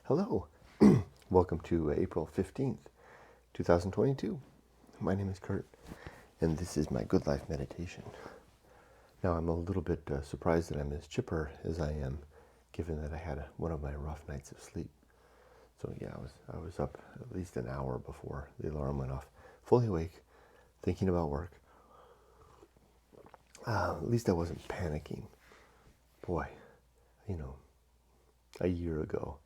Hello, welcome to April 15th, 2022. My name is Kurt, and this is my Good Life Meditation. Now, I'm a little bit surprised that I'm as chipper as I am, given that I had one of my rough nights of sleep. So yeah, I was up at least an hour before the alarm went off, fully awake, thinking about work. At least I wasn't panicking. Boy, a year ago,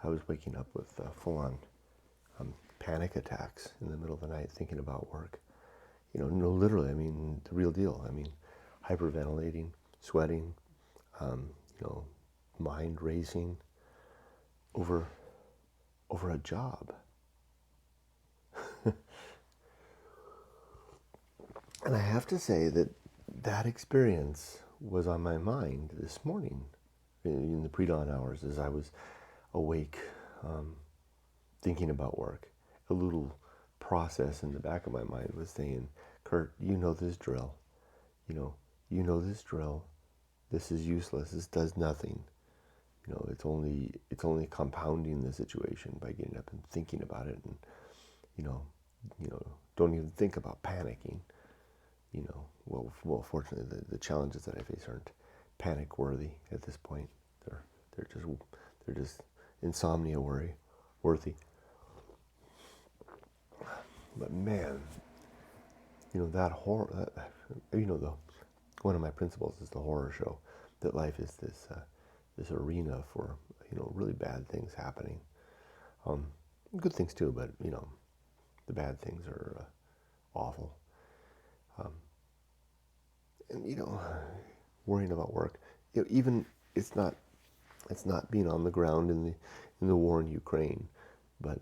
I was waking up with full-on panic attacks in the middle of the night thinking about work. No, literally, I mean, the real deal. I mean, hyperventilating, sweating, mind racing over a job. And I have to say that experience was on my mind this morning in the pre-dawn hours as I was awake, thinking about work. A little process in the back of my mind was saying, Kurt, you know this drill. You know this drill. This is useless. This does nothing. It's only compounding the situation by getting up and thinking about it, and don't even think about panicking. Well, fortunately, the challenges that I face aren't panic worthy at this point. They're just insomnia worthy. But man, that horror. One of my principles is the horror show. That life is this arena for really bad things happening. Good things too, but the bad things are awful. And worrying about work. Even it's not being on the ground in the war in Ukraine, but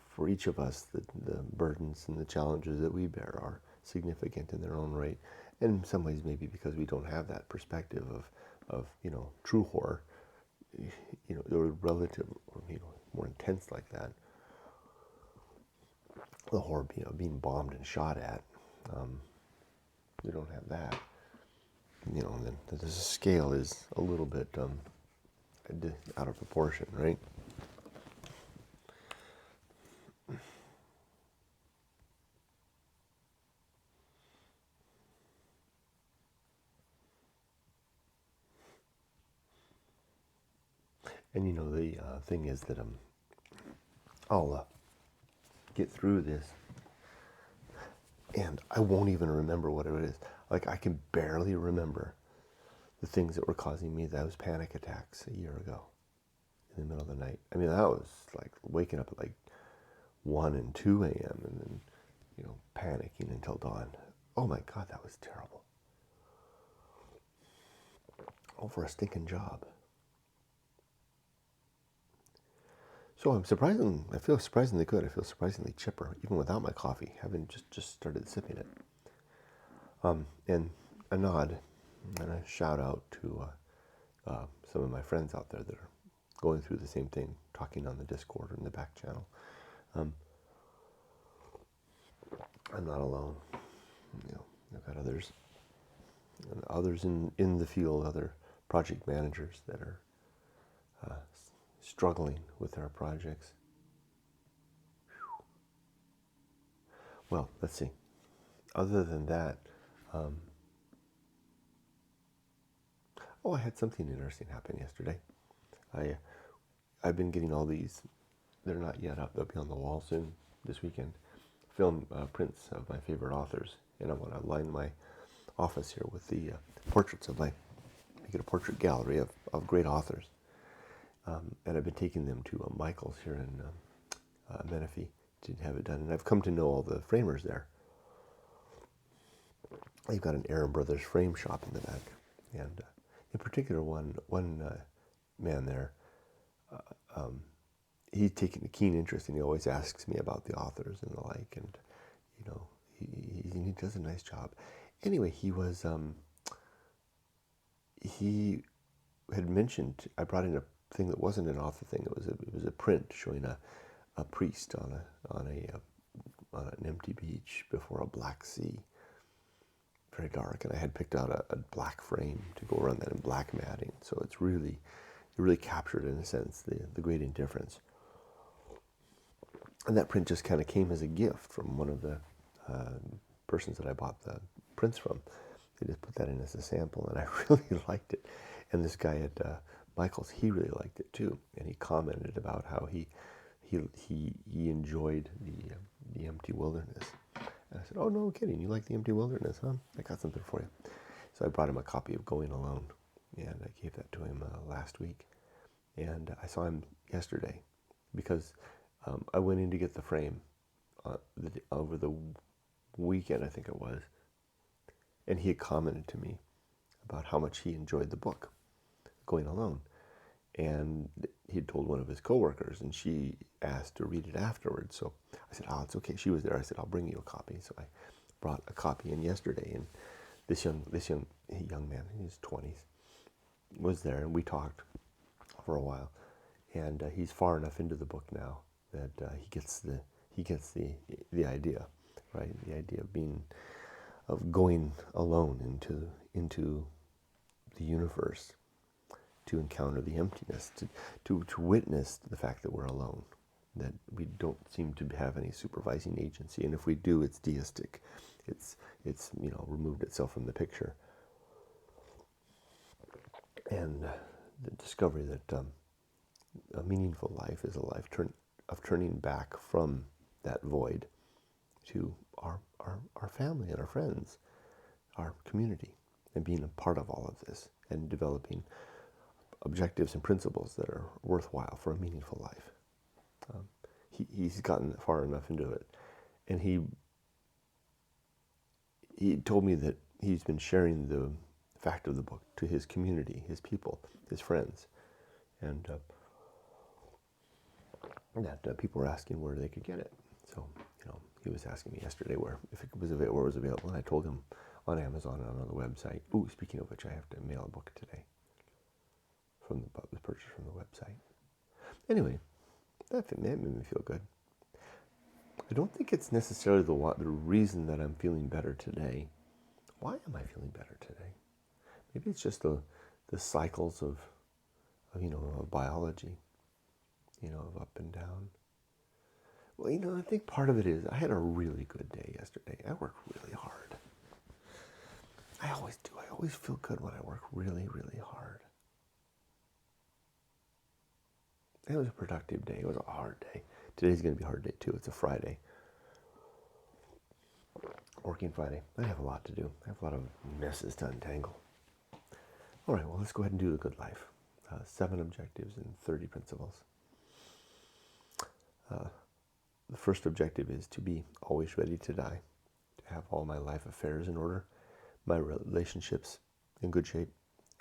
for each of us, the burdens and the challenges that we bear are significant in their own right. And in some ways, maybe because we don't have that perspective of true horror, or relative, or more intense like that. The horror, being bombed and shot at. We don't have that. Then the scale is a little bit out of proportion, right? And the thing is that I'll get through this, and I won't even remember what it is. Like, I can barely remember the things that were causing me those panic attacks a year ago in the middle of the night. I mean, that was like waking up at like 1 and 2 a.m. and then, panicking until dawn. Oh my God, that was terrible. Over a stinking job. So I feel surprisingly good. I feel surprisingly chipper, even without my coffee, having just started sipping it. And a nod and a shout out to some of my friends out there that are going through the same thing, talking on the Discord or in the back channel. I'm not alone. I've got others in the field, other project managers that are struggling with their projects. Well, let's see. Other than that, I had something interesting happen yesterday. I've been getting all these. They're not yet up. They'll be on the wall soon this weekend. Film prints of my favorite authors, and I want to line my office here with the portraits of make it a portrait gallery of great authors. And I've been taking them to Michael's here in Menifee to have it done, and I've come to know all the framers there. They've got an Aaron Brothers frame shop in the back, and in particular, one man there, he's taken a keen interest, and he always asks me about the authors and the like, and he does a nice job. Anyway, he had mentioned, I brought in a thing that wasn't an author thing. It was a print showing a priest on an empty beach before a black sea, very dark, and I had picked out a black frame to go around that in black matting. So it really captured, in a sense, the great indifference. And that print just kind of came as a gift from one of the persons that I bought the prints from. They just put that in as a sample, and I really liked it. And this guy at Michael's, he really liked it too, and he commented about how he enjoyed the empty wilderness. And I said, "Oh, no kidding, you like the empty wilderness, huh? I got something for you." So I brought him a copy of Going Alone, and I gave that to him last week. And I saw him yesterday because I went in to get the frame over the weekend, I think it was, and he had commented to me about how much he enjoyed the book, Going Alone. And he'd told one of his coworkers, and she asked to read it afterwards. So I said, "Oh, it's okay." She was there. I said, "I'll bring you a copy." So I brought a copy in yesterday, and this young man in his 20s was there, and we talked for a while. And he's far enough into the book now that he gets the idea, right? The idea of going alone into the universe, to encounter the emptiness, to witness the fact that we're alone, that we don't seem to have any supervising agency, and if we do, it's deistic. It's removed itself from the picture. And the discovery that a meaningful life is a life of turning back from that void to our family and our friends, our community, and being a part of all of this, and developing objectives and principles that are worthwhile for a meaningful life. He's gotten far enough into it, and he told me that he's been sharing the fact of the book to his community, his people, his friends, and that people were asking where they could get it. So, he was asking me yesterday where it was available, and I told him on Amazon and on the website. Ooh, speaking of which, I have to mail a book today from the purchase from the website. Anyway, that made me feel good. I don't think it's necessarily the reason that I'm feeling better today. Why am I feeling better today? Maybe it's just the cycles of biology, of up and down. Well, I think part of it is I had a really good day yesterday. I worked really hard. I always do. I always feel good when I work really, really hard. It was a productive day. It was a hard day. Today's going to be a hard day too. It's a Friday. Working Friday. I have a lot to do. I have a lot of messes to untangle. All right, well, let's go ahead and do the good life. 7 objectives and 30 principles. The first objective is to be always ready to die, to have all my life affairs in order, my relationships in good shape,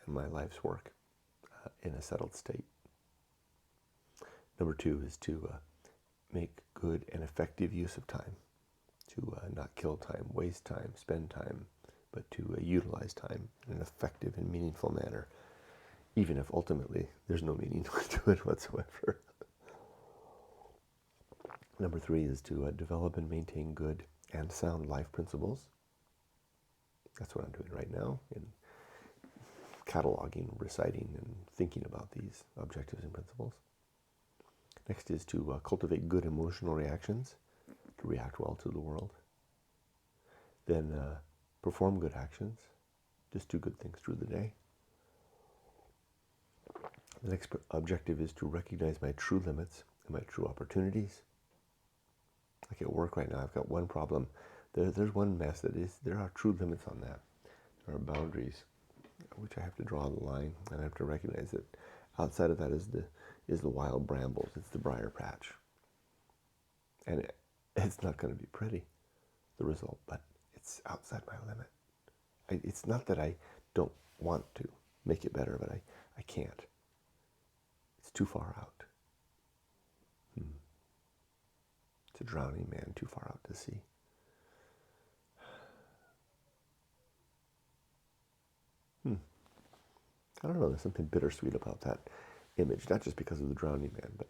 and my life's work in a settled state. Number 2 is to make good and effective use of time, to not kill time, waste time, spend time, but to utilize time in an effective and meaningful manner, even if ultimately there's no meaning to it whatsoever. Number 3 is to develop and maintain good and sound life principles. That's what I'm doing right now, in cataloging, reciting, and thinking about these objectives and principles. Next is to cultivate good emotional reactions, to react well to the world. Then perform good actions, just do good things through the day. The next objective is to recognize my true limits and my true opportunities. Like at work right now, I've got one problem. There's one mess there are true limits on that. There are boundaries, which I have to draw the line, and I have to recognize that outside of that is the wild brambles. It's the briar patch. And it's not going to be pretty, the result, but it's outside my limit. It's not that I don't want to make it better, but I can't. It's too far out. It's a drowning man too far out to sea. I don't know, there's something bittersweet about that image, not just because of the drowning man, but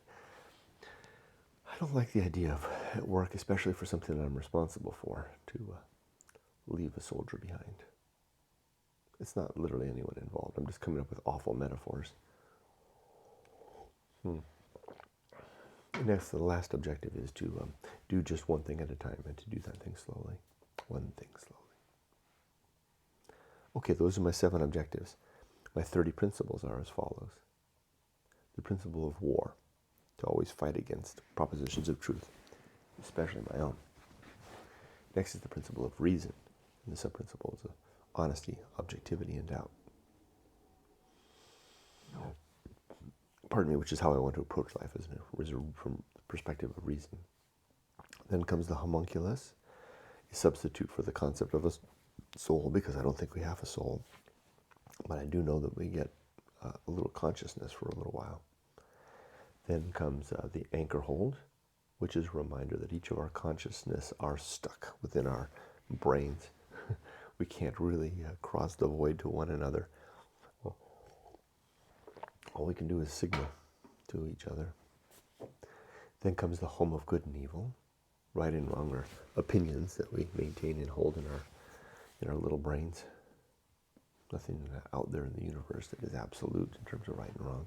I don't like the idea of at work, especially for something that I'm responsible for, to leave a soldier behind. It's not literally anyone involved. I'm just coming up with awful metaphors. Next, the last objective is to do just one thing at a time and to do that thing slowly. One thing slowly. Okay, those are my 7 objectives. My 30 principles are as follows. The principle of war, to always fight against propositions of truth, especially my own. Next is the principle of reason, and the sub-principles of honesty, objectivity, and doubt. Pardon me, which is how I want to approach life, from the perspective of reason. Then comes the homunculus, a substitute for the concept of a soul, because I don't think we have a soul. But I do know that we get a little consciousness for a little while. Then comes the Anchorhold, which is a reminder that each of our consciousness are stuck within our brains. We can't really cross the void to one another. Well, all we can do is signal to each other. Then comes the home of good and evil. Right and wrong are opinions that we maintain and hold in our little brains. Nothing out there in the universe that is absolute in terms of right and wrong.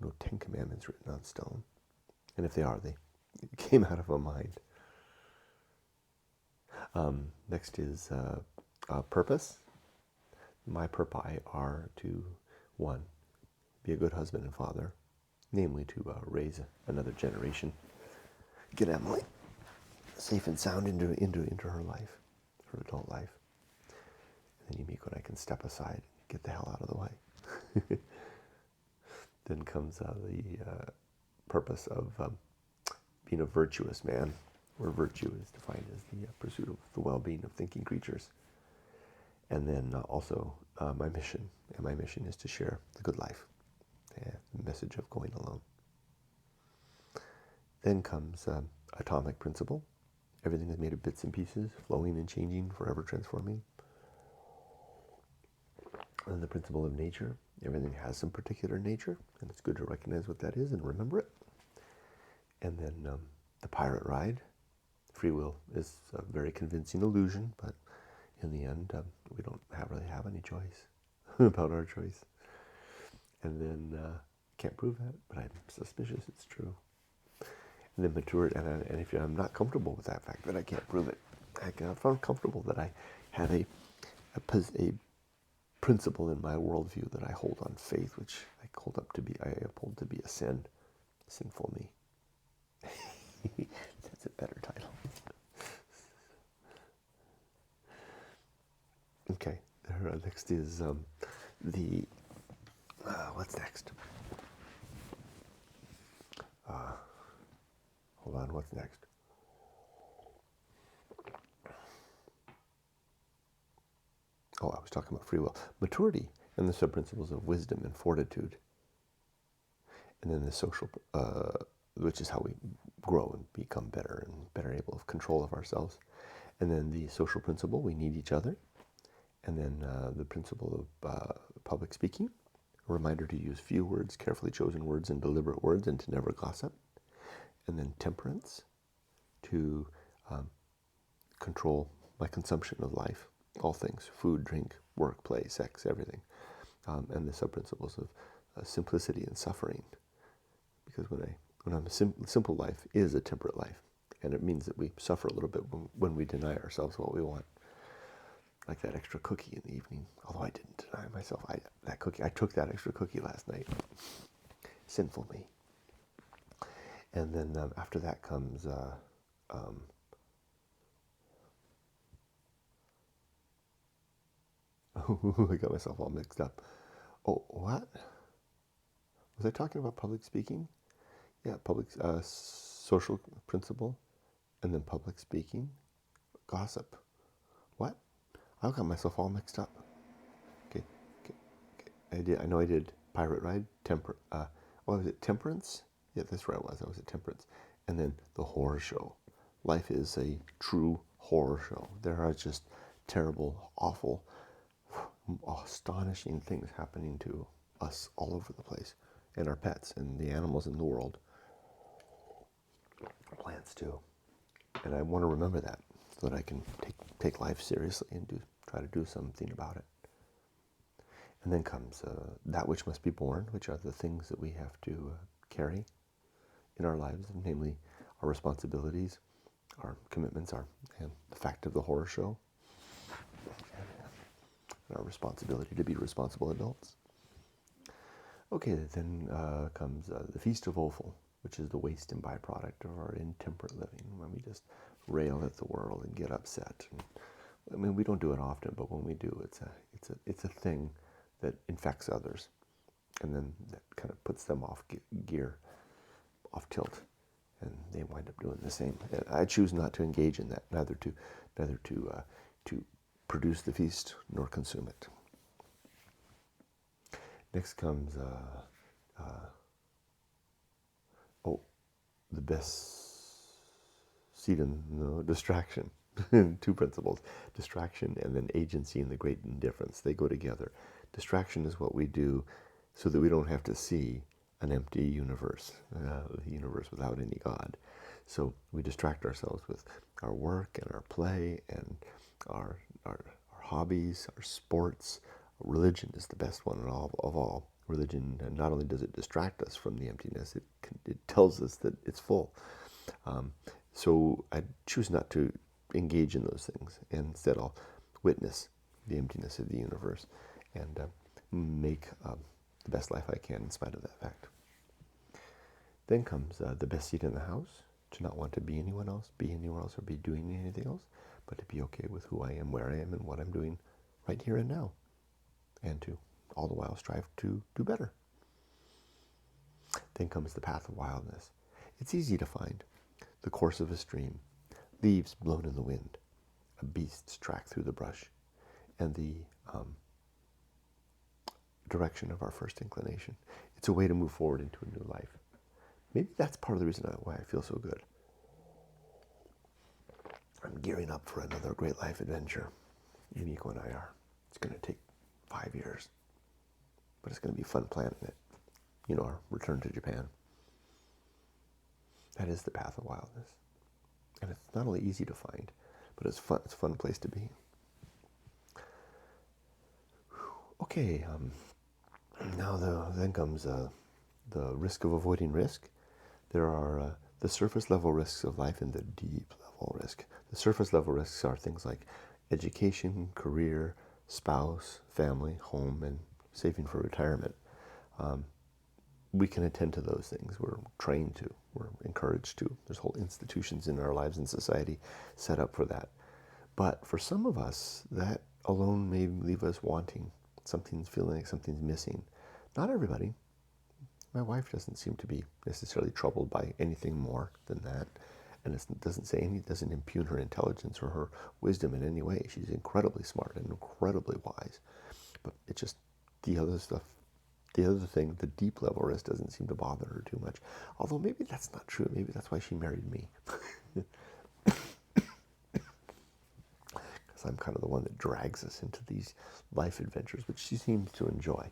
No 10 commandments written on stone. And if they are, they came out of a mind. Next is purpose. My purpose are to, 1, be a good husband and father, namely to raise another generation. Get Emily safe and sound into her life, her adult life. And then unique when I can step aside and get the hell out of the way. Then comes the purpose of being a virtuous man, where virtue is defined as the pursuit of the well-being of thinking creatures. And then also my mission, and my mission is to share the good life, the message of going alone. Then comes atomic principle. Everything is made of bits and pieces, flowing and changing, forever transforming. And the principle of nature. Everything has some particular nature, and it's good to recognize what that is and remember it. And then the pirate ride. Free will is a very convincing illusion, but in the end, we don't really have any choice about our choice. And then, can't prove that, but I'm suspicious it's true. And then maturity, and if I'm not comfortable with that fact that I can't prove it, I'm not comfortable that I have a principle in my worldview that I hold on faith, which I uphold to be a sin, sinful me. That's a better title. Okay, next is what's next? Hold on, what's next? Oh, I was talking about free will. Maturity and the sub-principles of wisdom and fortitude. And then the social, which is how we grow and become better and better able of control of ourselves. And then the social principle, we need each other. And then the principle of public speaking, a reminder to use few words, carefully chosen words, and deliberate words, and to never gossip. And then temperance, to control my consumption of life, all things, food, drink, work, play, sex, everything. And the sub-principles of simplicity and suffering. Because simple life is a temperate life, and it means that we suffer a little bit when we deny ourselves what we want. Like that extra cookie in the evening, although I didn't deny myself. I took that extra cookie last night. Sinful me. And then after that comes I got myself all mixed up. Oh, what? Was I talking about public speaking? Yeah, public social principle, and then public speaking, gossip. What? I got myself all mixed up. Okay. I know I did pirate ride, what was it? Temperance? Yeah, that's where I was. I was at Temperance, and then the horror show. Life is a true horror show. There are just terrible, awful, astonishing things happening to us all over the place, and our pets, and the animals in the world. Plants too. And I want to remember that so that I can take life seriously and try to do something about it. And then comes that which must be borne, which are the things that we have to carry in our lives, namely our responsibilities, our commitments, and the fact of the horror show, and our responsibility to be responsible adults. Okay, then comes the Feast of Offal, which is the waste and byproduct of our intemperate living, when we just rail at the world and get upset. And, I mean, we don't do it often, but when we do, it's a thing that infects others, and then that kind of puts them off gear, off tilt, and they wind up doing the same. And I choose not to engage in that, neither to produce the feast nor consume it. Next comes the best seed in distraction. Two principles: distraction and then agency and the great indifference. They go together. Distraction is what we do so that we don't have to see an empty universe, the universe without any God. So we distract ourselves with our work and our play and our hobbies, our sports. Religion is the best one of all. Religion, not only does it distract us from the emptiness, it tells us that it's full. So I choose not to engage in those things, and instead I'll witness the emptiness of the universe and make the best life I can in spite of that fact. Then comes the best seat in the house: to not want to be anyone else, be anywhere else, or be doing anything else, but to be okay with who I am, where I am, and what I'm doing right here and now, and to all the while strive to do better. Then comes the Path of Wildness. It's easy to find: the course of a stream, leaves blown in the wind, a beast's track through the brush, and the direction of our first inclination. It's a way to move forward into a new life. Maybe that's part of the reason why I feel so good. I'm gearing up for another great life adventure. Yumiko and I are. It's going to take 5 years, but it's going to be fun planning it. You know, our return to Japan. That is the Path of Wildness. And it's not only easy to find, but it's fun. It's a fun place to be. Okay, now then comes the risk of avoiding risk. There are the surface level risks of life and the deep level risk. The surface level risks are things like education, career, spouse, family, home, and saving for retirement. We can attend to those things. We're trained to. We're encouraged to. There's whole institutions in our lives and society set up for that. But for some of us, that alone may leave us wanting. Something's feeling like something's missing. Not everybody. My wife doesn't seem to be necessarily troubled by anything more than that. And it doesn't impugn her intelligence or her wisdom in any way. She's incredibly smart and incredibly wise. But it's just the other stuff. The other thing, the deep level risk, doesn't seem to bother her too much. Although maybe that's not true. Maybe that's why she married me. Because I'm kind of the one that drags us into these life adventures, which she seems to enjoy.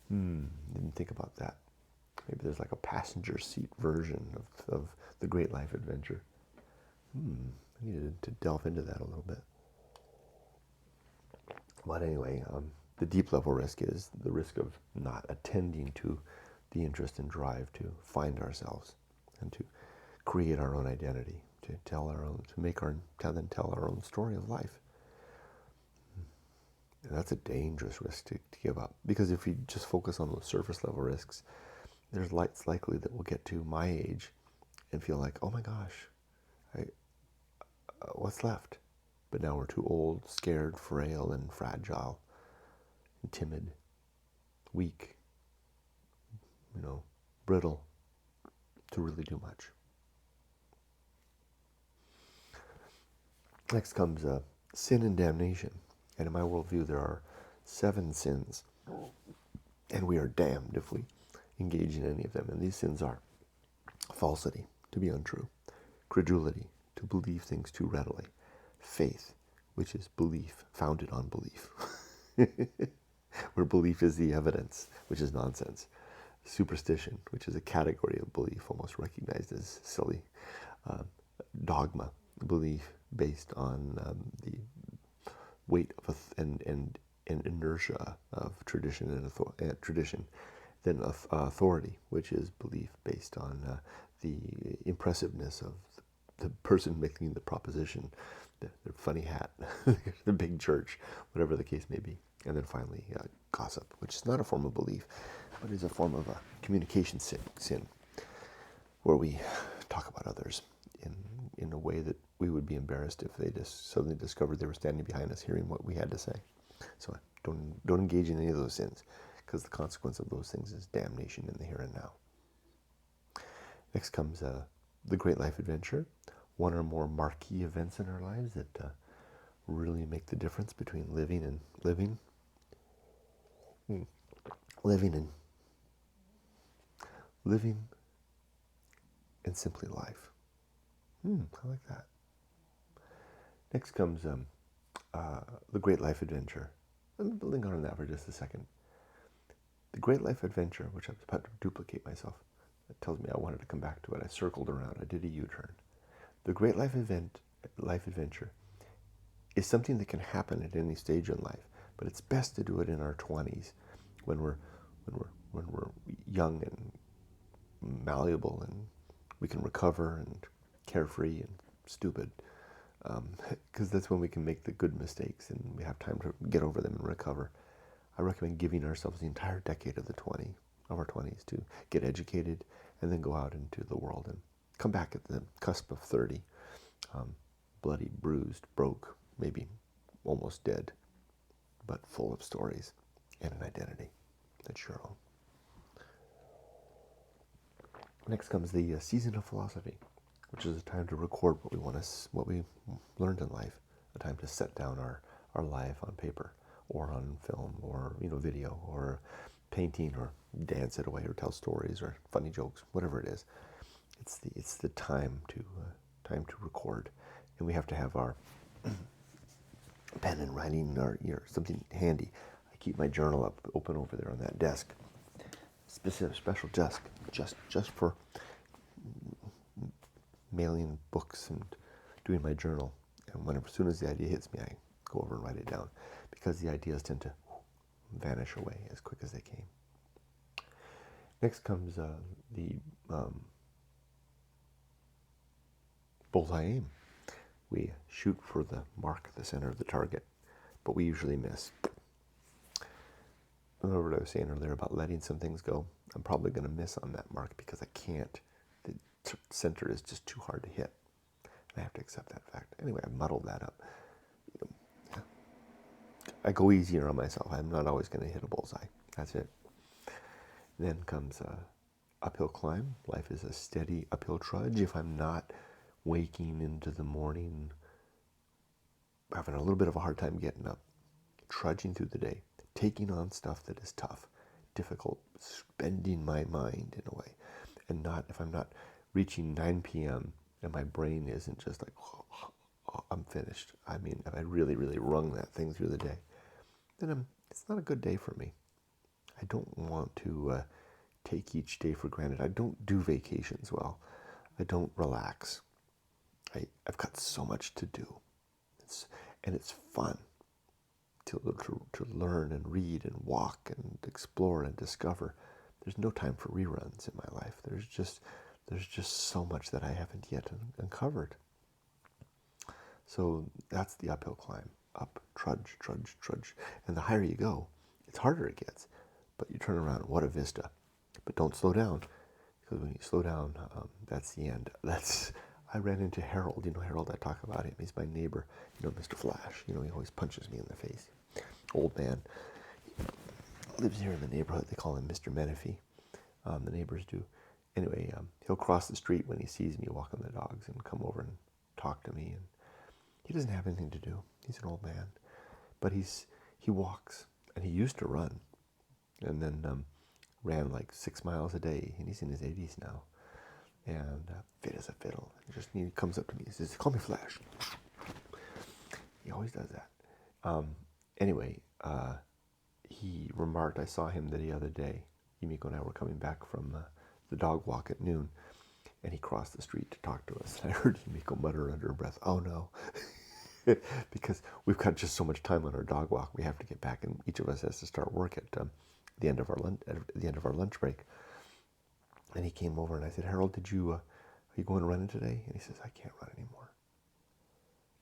Didn't think about that. Maybe there's like a passenger seat version of the great life adventure. I needed to delve into that a little bit. But anyway, the deep level risk is the risk of not attending to the interest and drive to find ourselves and to create our own identity, to tell our own story of life. And that's a dangerous risk to give up, because if we just focus on those surface level risks, it's likely that we'll get to my age and feel like, oh my gosh, what's left? But now we're too old, scared, frail, and fragile, and timid, weak, brittle, to really do much. Next comes sin and damnation. And in my worldview, there are 7 sins, and we are damned if we engage in any of them. And these sins are falsity, to be untrue; credulity, to believe things too readily; faith, which is belief founded on belief, where belief is the evidence, which is nonsense; superstition, which is a category of belief almost recognized as silly; dogma, belief based on the weight of and inertia of tradition and tradition, than authority, which is belief based on the impressiveness of the person making the proposition, their funny hat, the big church, whatever the case may be. And then finally, gossip, which is not a form of belief, but is a form of a communication sin, where we talk about others in a way that we would be embarrassed if they just suddenly discovered they were standing behind us hearing what we had to say. So don't engage in any of those sins, because the consequence of those things is damnation in the here and now. Next comes the great life adventure, one or more marquee events in our lives that really make the difference between living and living. Living and simply life. I like that. Next comes the great life adventure. Let me linger on that for just a second. The great life adventure, which I was about to duplicate myself, it tells me I wanted to come back to it. I circled around. I did a U-turn. The great life adventure is something that can happen at any stage in life, but it's best to do it in our 20s, when we're young and malleable, and we can recover and carefree and stupid, because that's when we can make the good mistakes and we have time to get over them and recover. I recommend giving ourselves the entire decade of our 20s to get educated and then go out into the world and come back at the cusp of 30, bloody, bruised, broke, maybe almost dead, but full of stories and an identity that's your own. Next comes the season of philosophy, which is a time to record what we learned in life, a time to set down our life on paper or on film or video or painting, or dance it away or tell stories or funny jokes, whatever it is. It's the time to record, and we have to have our pen and writing in our ear, something handy. I keep my journal open over there on that desk, special desk just for mailing books and doing my journal. And as soon as the idea hits me, I go over and write it down, because the ideas tend to vanish away as quick as they came. Next comes the Bullseye Aim. We shoot for the mark at the center of the target, but we usually miss. Remember what I was saying earlier about letting some things go? I'm probably going to miss on that mark because I can't. The center is just too hard to hit. I have to accept that fact. Anyway, I muddled that up. I go easier on myself. I'm not always going to hit a bullseye. That's it. Then comes uphill climb. Life is a steady uphill trudge. If I'm not waking into the morning, having a little bit of a hard time getting up, trudging through the day, taking on stuff that is tough, difficult, spending my mind in a way, and if I'm not reaching 9 p.m. and my brain isn't just like, oh, I'm finished. I mean, if I really, really wrung that thing through the day, then it's not a good day for me. I don't want to take each day for granted. I don't do vacations well. I don't relax. I've got so much to do. It's fun to learn and read and walk and explore and discover. There's no time for reruns in my life. There's just so much that I haven't yet uncovered. So that's the uphill climb. Up, trudge. And the higher you go, it's harder it gets. But you turn around, what a vista. But don't slow down, because when you slow down, that's the end. I ran into Harold. You know Harold, I talk about him. He's my neighbor. Mr. Flash. He always punches me in the face. Old man. He lives here in the neighborhood. They call him Mr. Menifee. The neighbors do. Anyway, he'll cross the street when he sees me walking the dogs and come over and talk to me. And he doesn't have anything to do. He's an old man. But he walks. And he used to run. And then ran like 6 miles a day. And he's in his 80s now. And fit as a fiddle. He comes up to me and says, "Call me Flash." He always does that. Anyway, he remarked, I saw him the other day. Yumiko and I were coming back from the dog walk at noon, and he crossed the street to talk to us. I heard Yumiko mutter under her breath, "Oh no," because we've got just so much time on our dog walk. We have to get back, and each of us has to start work at the end of our lunch break. And he came over and I said, Harold, are you going running today? And he says, I can't run anymore.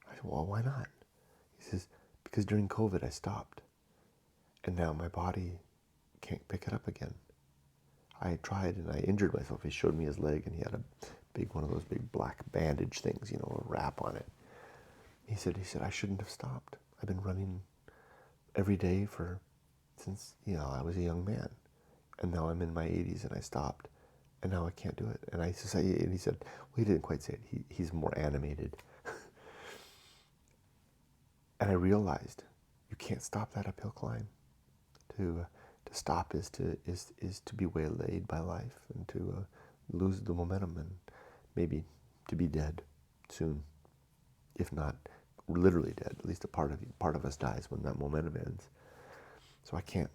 I said, well, why not? He says, because during COVID I stopped. And now my body can't pick it up again. I tried and I injured myself. He showed me his leg and he had one of those big black bandage things, a wrap on it. He said, I shouldn't have stopped. I've been running every day since, I was a young man. And now I'm in my 80s and I stopped. And now I can't do it. And he said, well, he didn't quite say it. He's more animated. And I realized you can't stop that uphill climb. To stop is to be waylaid by life and to lose the momentum and maybe to be dead soon, if not literally dead. At least a part of us dies when that momentum ends. So I can't,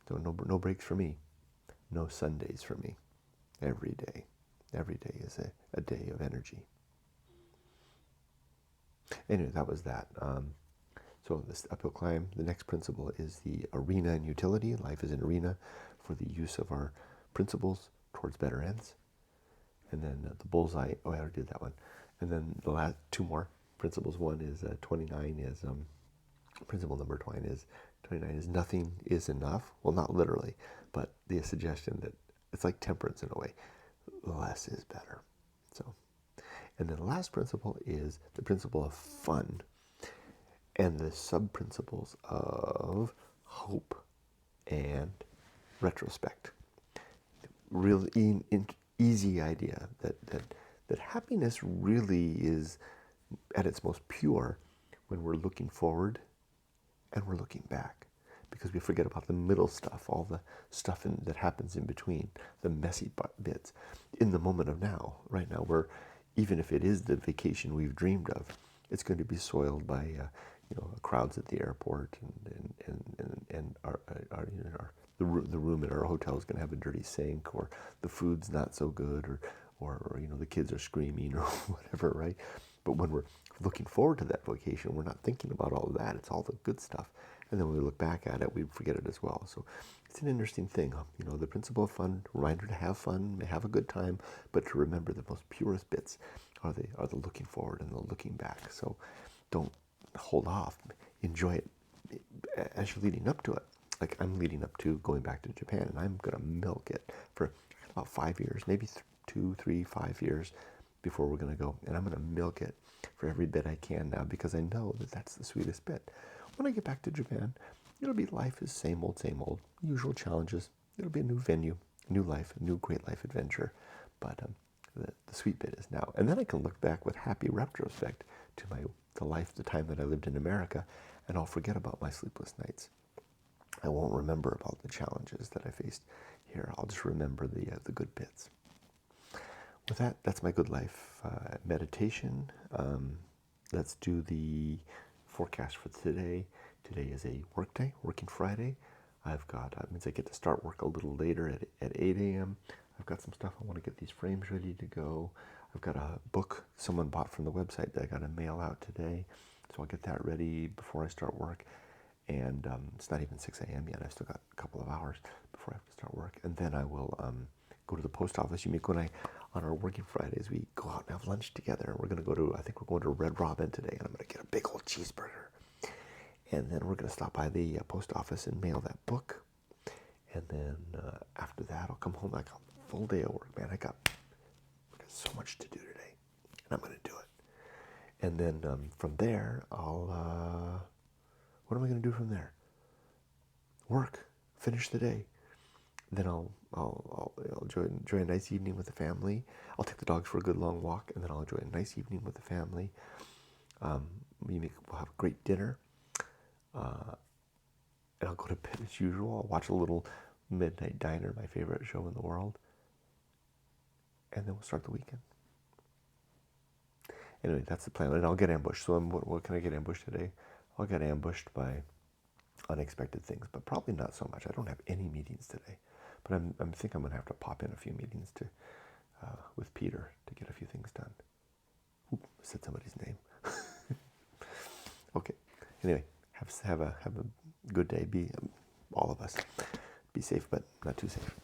no breaks for me, no Sundays for me. Every day is a day of energy. Anyway, that was that. So this uphill climb, the next principle is the arena and utility. Life is an arena for the use of our principles towards better ends. And then the bullseye, I already did that one. And then the last two more principles. One is 29 is, principle number 29 is nothing is enough. Well, not literally, but the suggestion that it's like temperance in a way. Less is better. So, and then the last principle is the principle of fun. And the sub-principles of hope and retrospect. Real easy idea that happiness really is at its most pure when we're looking forward and we're looking back. Because we forget about the middle stuff, all the stuff that happens in between, the messy bits. In the moment of now, right now, even if it is the vacation we've dreamed of, it's going to be soiled by crowds at the airport, and the room at our hotel is going to have a dirty sink, or the food's not so good, or the kids are screaming or whatever, right? But when we're looking forward to that vacation, we're not thinking about all of that. It's all the good stuff. And then when we look back at it, we forget it as well. So it's an interesting thing. The principle of fun, reminder to have fun, have a good time, but to remember the most purest bits are the looking forward and the looking back. So don't hold off. Enjoy it as you're leading up to it. Like I'm leading up to going back to Japan, and I'm going to milk it for about 5 years, maybe 2, 3, 5 years before we're going to go. And I'm going to milk it for every bit I can now, because I know that that's the sweetest bit. When I get back to Japan, it'll be life is same old, usual challenges. It'll be a new venue, new life, a new great life adventure. But the sweet bit is now. And then I can look back with happy retrospect to the time that I lived in America, and I'll forget about my sleepless nights. I won't remember about the challenges that I faced here. I'll just remember the good bits. With that, that's my good life meditation. Let's do the forecast for today. Today is a work day, working Friday. I've got, means I get to start work a little later at 8 a.m. I've got some stuff I want to get these frames ready to go. I've got a book someone bought from the website that I got to mail out today. So I'll get that ready before I start work. And it's not even 6 a.m. yet. I've still got a couple of hours before I have to start work. And then I will go to the post office. On our working Fridays, we go out and have lunch together. We're going to I think we're going to Red Robin today, and I'm going to get a big old cheeseburger. And then we're going to stop by the post office and mail that book. And then after that, I'll come home. I got a full day of work, man. I got so much to do today, and I'm going to do it. And then from there, what am I going to do from there? Work, finish the day. Then I'll enjoy a nice evening with the family. I'll take the dogs for a good long walk, and then I'll enjoy a nice evening with the family. We'll have a great dinner, and I'll go to bed as usual. I'll watch a little Midnight Diner, my favorite show in the world, and then we'll start the weekend. Anyway, that's the plan, and I'll get ambushed. So what can I get ambushed today? I'll get ambushed by unexpected things, but probably not so much. I don't have any meetings today, but I think I'm going to have to pop in a few meetings with Peter to get a few things done. Oop, I said somebody's name. Okay. Anyway, have a good day. all of us. Be safe, but not too safe.